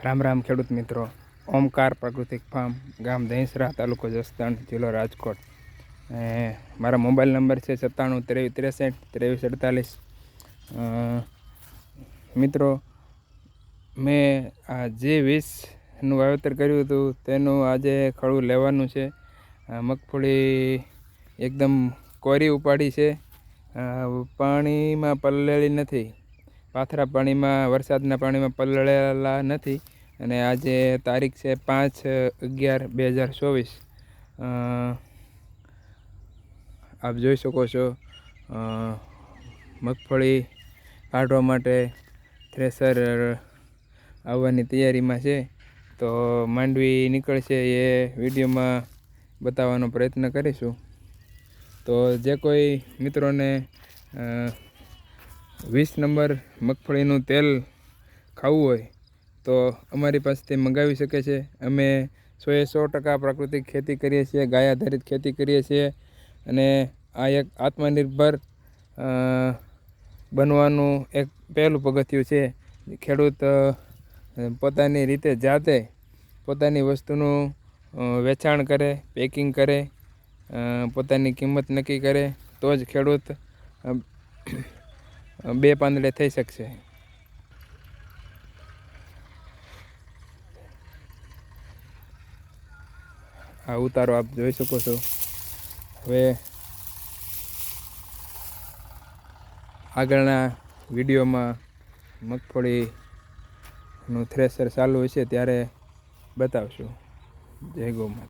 રામ રામ ખેડૂત મિત્રો। ઓમકાર પ્રાકૃતિક ફાર્મ, ગામ દહીંસરા, તાલુકો જસદણ, જિલ્લો રાજકોટ। મારા મોબાઈલ નંબર છે 97 23 63 23 48। મિત્રો, મેં આ G20નું વાવેતર કર્યું હતું તેનું આજે ખડું લેવાનું છે। મગફળી એકદમ કોરી ઉપાડી છે, પાણીમાં પલળેલી નથી, પાથરા પાણીમાં, વરસાદના પાણીમાં પલળેલા નથી। અને આજે તારીખ છે 5/11/2024। આપ જોઈ શકો છો મગફળી કાઢવા માટે થ્રેસર આવવાની તૈયારીમાં છે। તો માંડવી નીકળશે એ વિડીયોમાં બતાવવાનો પ્રયત્ન કરીશું। તો જે કોઈ મિત્રોને 20 નંબર મગફળીનું તેલ ખાવું હોય તો અમારી પાસેથી મંગાવી શકે છે। અમે 100% પ્રાકૃતિક ખેતી કરીએ છીએ, ગાય આધારિત ખેતી કરીએ છીએ। અને આ એક આત્મનિર્ભર બનવાનું એક પહેલું પગથિયું છે। ખેડૂત પોતાની રીતે જાતે પોતાની વસ્તુનું વેચાણ કરે, પેકિંગ કરે, પોતાની કિંમત નક્કી કરે તો જ ખેડૂત બે પાંદડે થઈ શકશે। આ ઉતારો આપ જોઈ શકો છો। હવે આગળના વિડીયોમાં મગફળીનું થ્રેસર ચાલુ હશે ત્યારે બતાવશું। જય ગૌ માતા।